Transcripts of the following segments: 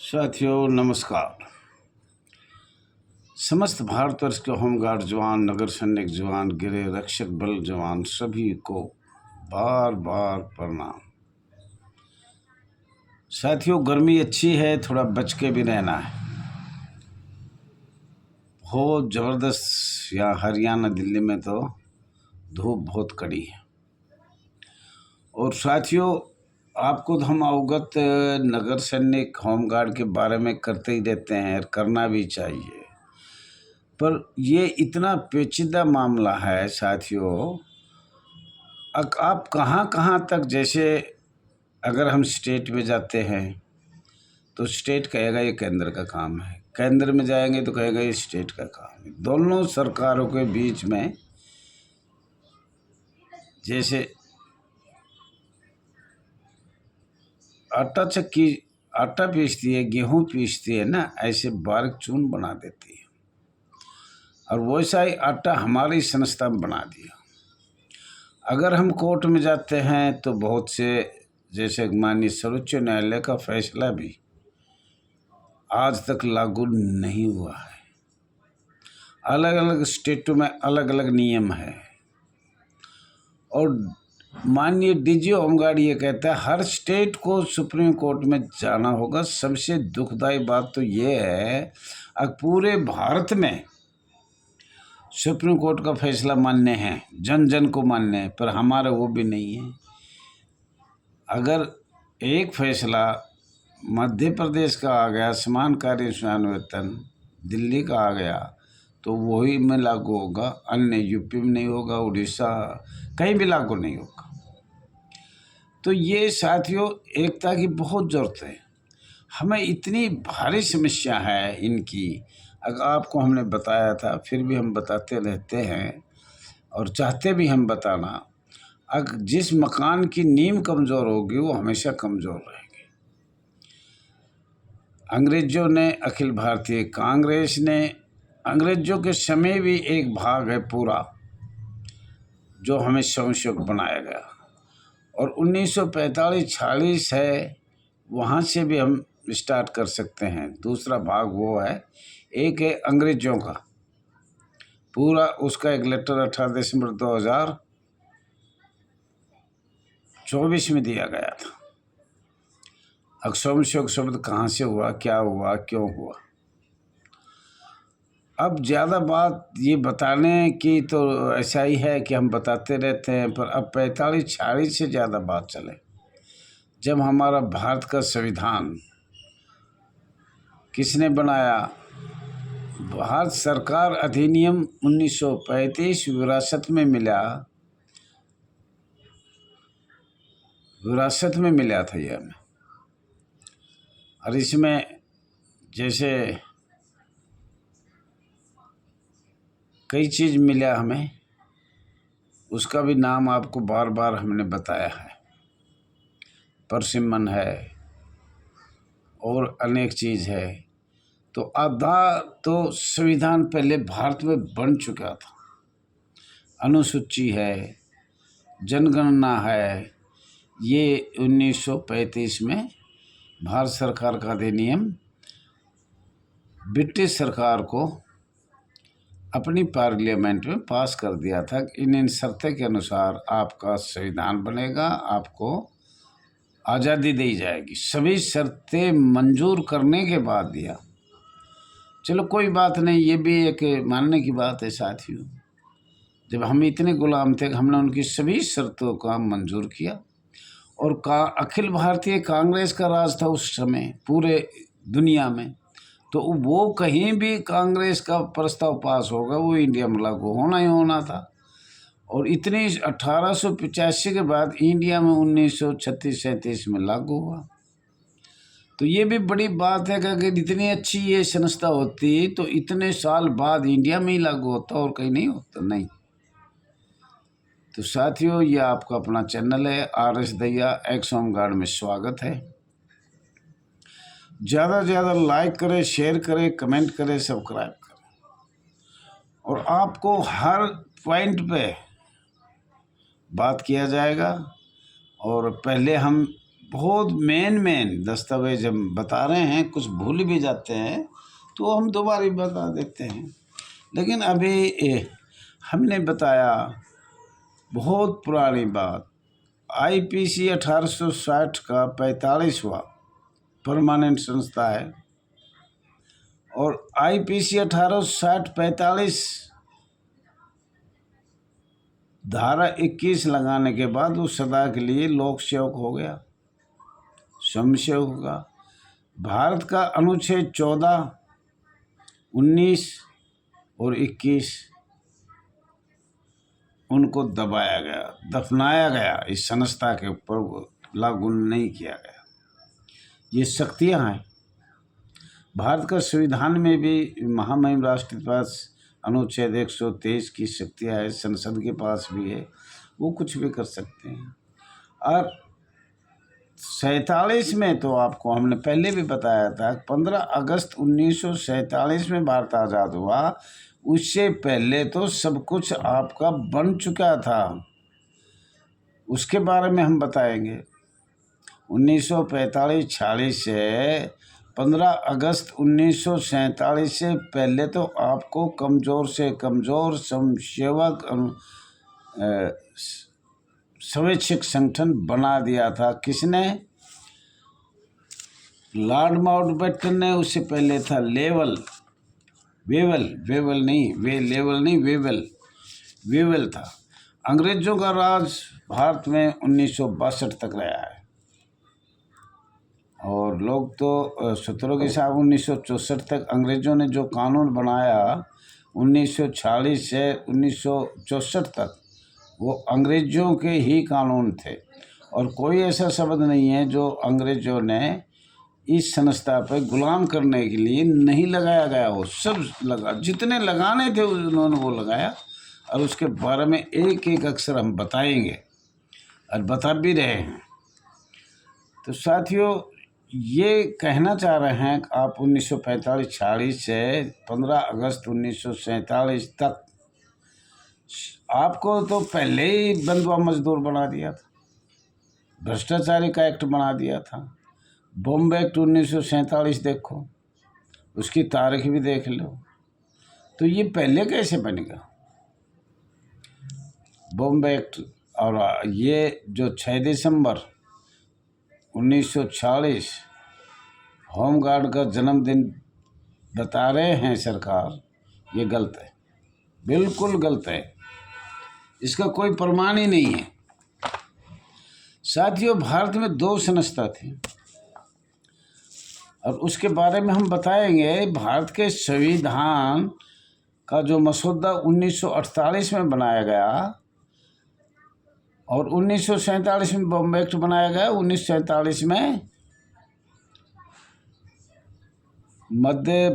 साथियों नमस्कार। समस्त भारतवर्ष के होमगार्ड जवान, नगर सैनिक जवान, गृह रक्षक बल जवान सभी को बार बार प्रणाम। साथियों गर्मी अच्छी है, थोड़ा बच के भी रहना है। बहुत ज़बरदस्त यहाँ हरियाणा दिल्ली में तो धूप बहुत कड़ी है। और साथियों आपको तो हम अवगत नगर सैनिक होमगार्ड के बारे में करते ही रहते हैं, करना भी चाहिए। पर ये इतना पेचीदा मामला है साथियों, आप कहाँ कहाँ तक, जैसे अगर हम स्टेट में जाते हैं तो स्टेट कहेगा ये केंद्र का काम है, केंद्र में जाएंगे तो कहेगा ये स्टेट का काम है। दोनों सरकारों के बीच में जैसे आटा पीसती है, गेहूँ पीसती है ना, ऐसे बारीक चून बना देती है। और वैसा ही आटा हमारी संस्था में बना दिया। अगर हम कोर्ट में जाते हैं तो बहुत से, जैसे माननीय सर्वोच्च न्यायालय का फैसला भी आज तक लागू नहीं हुआ है। अलग अलग स्टेटों में अलग अलग नियम है। और माननीय डीजी होमगार्ड ये कहता है हर स्टेट को सुप्रीम कोर्ट में जाना होगा। सबसे दुखदाई बात तो ये है, अब पूरे भारत में सुप्रीम कोर्ट का फैसला मान्य है, जन जन को मान्य है, पर हमारा वो भी नहीं है। अगर एक फैसला मध्य प्रदेश का आ गया, समान कार्य समान वेतन दिल्ली का आ गया, तो वही में लागू होगा, अन्य यूपी में नहीं होगा, उड़ीसा कहीं भी लागू नहीं होगा। तो ये साथियों एकता की बहुत ज़रूरत है। हमें इतनी भारी समस्या है इनकी, अगर आपको हमने बताया था, फिर भी हम बताते रहते हैं और चाहते भी हम बताना। अगर जिस मकान की नींव कमज़ोर होगी वो हमेशा कमज़ोर रहेगी। अंग्रेज़ों ने, अखिल भारतीय कांग्रेस ने, अंग्रेज़ों के समय भी एक भाग है पूरा जो हमें संशोधन बनाया गया, और 1945-46 है, वहाँ से भी हम स्टार्ट कर सकते हैं। दूसरा भाग वो है, एक है अंग्रेज़ों का पूरा, उसका एक लेटर 18 दिसंबर 2024 में दिया गया था। असंशोधन शब्द कहाँ से हुआ, क्या हुआ, क्यों हुआ। अब ज़्यादा बात ये बताने की तो ऐसा ही है कि हम बताते रहते हैं, पर अब 45-46 से ज़्यादा बात चले। जब हमारा भारत का संविधान किसने बनाया? भारत सरकार अधिनियम 1935 विरासत में मिला था ये हमें। और इसमें जैसे कई चीज़ मिला हमें, उसका भी नाम आपको बार बार हमने बताया है। परसिमन है और अनेक चीज़ है। तो आधा तो संविधान पहले भारत में बन चुका था। अनुसूची है, जनगणना है, ये 1935 में भारत सरकार का अधिनियम ब्रिटिश सरकार को अपनी पार्लियामेंट में पास कर दिया था कि इन शर्तों के अनुसार आपका संविधान बनेगा, आपको आज़ादी दी जाएगी। सभी शर्तें मंजूर करने के बाद दिया। चलो कोई बात नहीं, ये भी एक मानने की बात है साथियों। जब हम इतने गुलाम थे, हमने उनकी सभी शर्तों का मंजूर किया। और अखिल भारतीय कांग्रेस का राज था उस समय पूरे दुनिया में, तो वो कहीं भी कांग्रेस का प्रस्ताव पास होगा वो इंडिया में लागू होना ही होना था। और इतनी 1885 के बाद इंडिया में 1936-37 में लागू हुआ। तो ये भी बड़ी बात है कि अगर इतनी अच्छी ये संस्था होती तो इतने साल बाद इंडिया में ही लागू होता और कहीं नहीं होता, नहीं। तो साथियों ये आपका अपना चैनल है RS दहिया एक्स होमगार्ड में स्वागत है। ज़्यादा से ज़्यादा लाइक करें, शेयर करें, कमेंट करें, सब्सक्राइब करें। और आपको हर पॉइंट पे बात किया जाएगा। और पहले हम बहुत मेन दस्तावेज हम बता रहे हैं, कुछ भूल भी जाते हैं तो हम दोबारा बता देते हैं। लेकिन अभी हमने बताया बहुत पुरानी बात, आईपीसी 1860 का 45वां परमानेंट संस्था है, और आईपीसी 1860-45 धारा 21 लगाने के बाद वो सदा के लिए लोक सेवक हो गया, स्वयं सेवक होगा। भारत का अनुच्छेद 14, 19 और 21 उनको दबाया गया, दफनाया गया, इस संस्था के ऊपर लागू नहीं किया गया। ये शक्तियाँ हैं। भारत का संविधान में भी महामहिम राष्ट्रपति के पास अनुच्छेद 123 की शक्तियाँ है, संसद के पास भी है, वो कुछ भी कर सकते हैं। और 47 में तो आपको हमने पहले भी बताया था, 15 अगस्त 1947 में भारत आज़ाद हुआ, उससे पहले तो सब कुछ आपका बन चुका था, उसके बारे में हम बताएंगे। 1945-46 से 15 अगस्त 1947 से पहले तो आपको कमज़ोर से कमज़ोर स्वयंसेवक स्वैच्छिक संगठन बना दिया था। किसने? लॉर्ड माउंटबेटन ने। उससे पहले था वेवल था। अंग्रेजों का राज भारत में 1962 तक रहा है, और लोग तो सूत्रों के हिसाब 1964 तक अंग्रेजों ने जो कानून बनाया 1946 से 1964 तक, वो अंग्रेजों के ही कानून थे, और कोई ऐसा शब्द नहीं है जो अंग्रेजों ने इस संस्था पर गुलाम करने के लिए नहीं लगाया गया। वो सब लगा, जितने लगाने थे उन्होंने वो लगाया, और उसके बारे में एक एक अक्षर हम बताएंगे और बता भी रहे हैं। तो साथियों, ये कहना चाह रहे हैं कि आप 1945-46 से 15 अगस्त 1947 तक आपको तो पहले ही बंधुआ मजदूर बना दिया था, भ्रष्टाचारी का एक्ट बना दिया था। बॉम्बे एक्ट 1947 देखो, उसकी तारीख भी देख लो। तो ये पहले कैसे बनेगा बॉम्बे एक्ट? और ये जो 6 दिसंबर 1946 होमगार्ड का जन्मदिन बता रहे हैं सरकार, ये गलत है, बिल्कुल गलत है, इसका कोई प्रमाण ही नहीं है। साथियों, भारत में 2 संस्था थी, और उसके बारे में हम बताएंगे। भारत के संविधान का जो मसौदा 1948 में बनाया गया, और 1947 में बॉम्बे एक्ट बनाया गया। 1947 में मध्य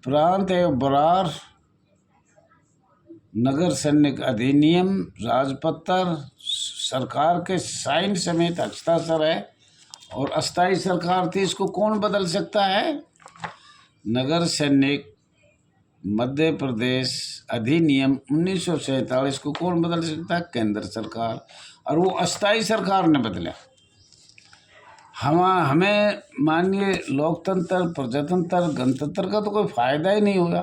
प्रांत एवं बरार नगर सैनिक अधिनियम, राजपत्र, सरकार के साइन समेत हस्ताक्षर है, और अस्थायी सरकार थी। इसको कौन बदल सकता है? नगर सैनिक मध्य प्रदेश अधिनियम 1947 को कौन बदल सकता है? केंद्र सरकार, और वो अस्थायी सरकार ने बदला। हमें मानिए लोकतंत्र, प्रजातंत्र, गणतंत्र का तो कोई फायदा ही नहीं हुआ,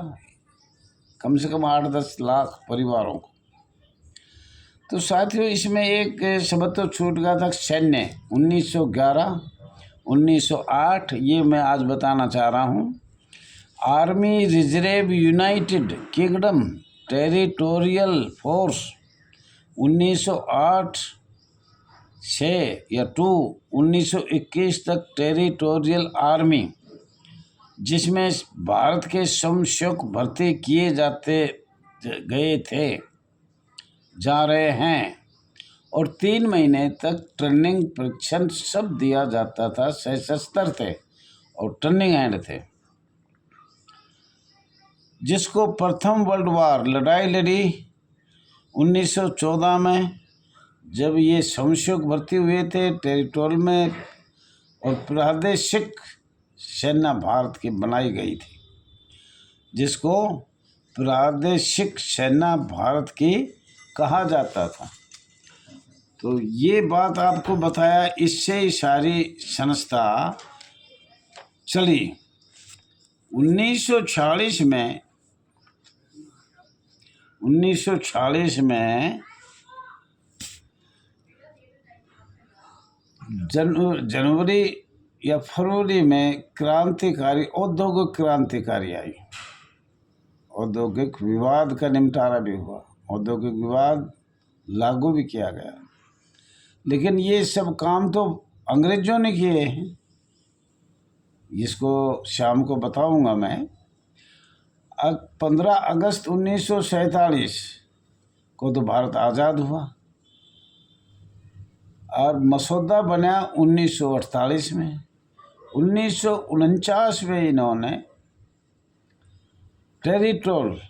कम से कम 8-10 लाख परिवारों को। तो साथियों, इसमें एक शब्द तो छूट गया था, सैन्य। 1911, 1908, ये मैं आज बताना चाह रहा हूँ। Army reserve United kingdom territorial force 1908 से या 1921 तक टेरिटोरियल आर्मी, जिसमें भारत के स्वयंसेवक भर्ती किए जा रहे हैं, और 3 महीने तक ट्रेनिंग प्रशिक्षण सब दिया जाता था। सशस्त्र थे और टर्निंग हैंड थे, जिसको प्रथम वर्ल्ड वार लड़ाई लड़ी 1914 में, जब ये स्वयंसेवक भर्ती हुए थे टेरिटोरियल में, और प्रादेशिक सेना भारत की बनाई गई थी, जिसको प्रादेशिक सेना भारत की कहा जाता था। तो ये बात आपको बताया, इससे ही सारी संस्था चली। 1946 में जनवरी या फरवरी में क्रांतिकारी औद्योगिक क्रांतिकारी आई। औद्योगिक विवाद का निपटारा भी हुआ, औद्योगिक विवाद लागू भी किया गया। लेकिन ये सब काम तो अंग्रेजों ने किए हैं, इसको शाम को बताऊंगा मैं। 15 अगस्त 1947 को तो भारत आज़ाद हुआ और मसौदा बना 1948 में। 1949 में इन्होंने टेरिटोरियल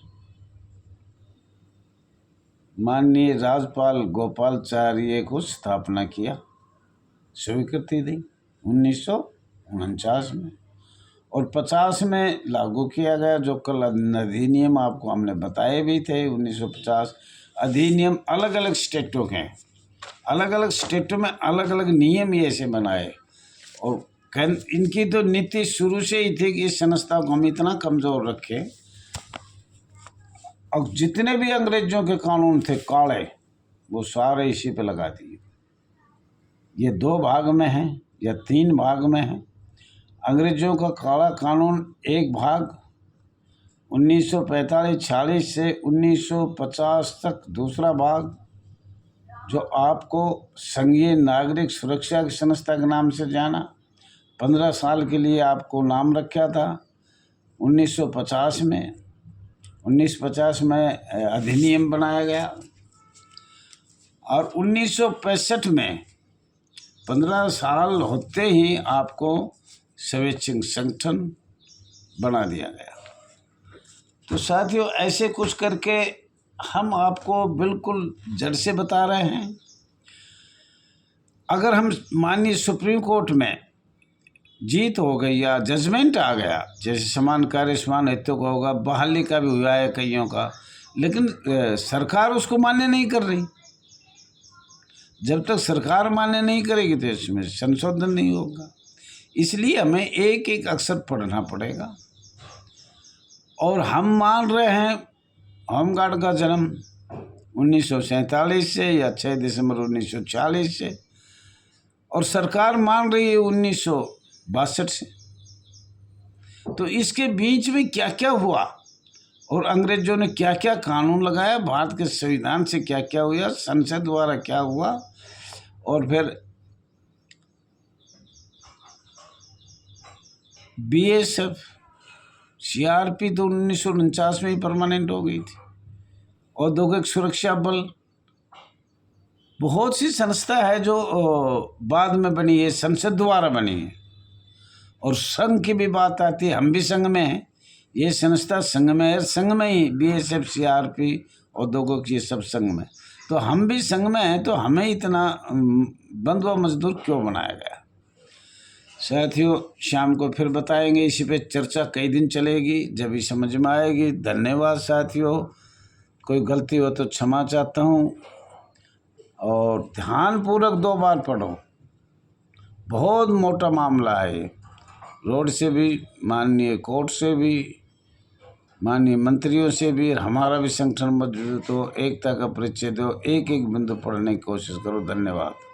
माननीय राज्यपाल गोपालाचार्य को स्थापना किया, स्वीकृति दी 1949 में, और 50 में लागू किया गया। जो कल अधिनियम आपको हमने बताए भी थे, 1950 अधिनियम अलग अलग स्टेटों के हैं, अलग अलग स्टेटों में अलग अलग नियम ये ऐसे बनाए। और इनकी तो नीति शुरू से ही थी कि इस संस्था को हम इतना कमज़ोर रखें, और जितने भी अंग्रेजों के कानून थे काले, वो सारे इसी पे लगा दिए। ये 2 भाग में हैं या 3 भाग में हैं। अंग्रेजों का काला कानून एक भाग 1945-46 से 1950 तक, दूसरा भाग जो आपको संघीय नागरिक सुरक्षा की संस्था के नाम से जाना, 15 साल के लिए आपको नाम रखा था 1950 में। 1950 में अधिनियम बनाया गया, और 1965 में 15 साल होते ही आपको स्वैच्छिक संगठन बना दिया गया। तो साथियों, ऐसे कुछ करके हम आपको बिल्कुल जड़ से बता रहे हैं। अगर हम माननीय सुप्रीम कोर्ट में जीत हो गई या जजमेंट आ गया, जैसे समान कार्य समान हितों का होगा, बहाली का भी हुआ है कईयों का, लेकिन सरकार उसको मान्य नहीं कर रही। जब तक सरकार मान्य नहीं करेगी तो इसमें संशोधन नहीं होगा। इसलिए हमें एक एक अक्षर पढ़ना पड़ेगा। और हम मान रहे हैं होमगार्ड का जन्म 1947 से या 6 दिसंबर 1940 से, और सरकार मान रही है 1962 से। तो इसके बीच में क्या क्या हुआ और अंग्रेजों ने क्या क्या कानून लगाया, भारत के संविधान से क्या क्या हुआ, संसद द्वारा क्या हुआ, और फिर बीएसएफ सीआरपी तो 1949 में ही परमानेंट हो गई थी। औद्योगिक सुरक्षा बल, बहुत सी संस्था है जो बाद में बनी है, संसद द्वारा बनी है। और संघ की भी बात आती है, हम भी संघ में हैं, ये संस्था संघ में है, संघ में ही बीएसएफ सीआरपी औद्योगिक ये सब संघ में। तो हम भी संघ में हैं, तो हमें इतना बंधुआ मजदूर क्यों बनाया गया। साथियों, शाम को फिर बताएंगे, इसी पे चर्चा कई दिन चलेगी, जब भी समझ में आएगी। धन्यवाद साथियों, कोई गलती हो तो क्षमा चाहता हूँ, और ध्यानपूर्वक 2 बार पढ़ो, बहुत मोटा मामला है। रोड से भी, माननीय कोर्ट से भी, माननीय मंत्रियों से भी, हमारा भी संगठन मजबूत हो, एकता का परिचय दो, एक एक बिंदु पढ़ने की कोशिश करो। धन्यवाद।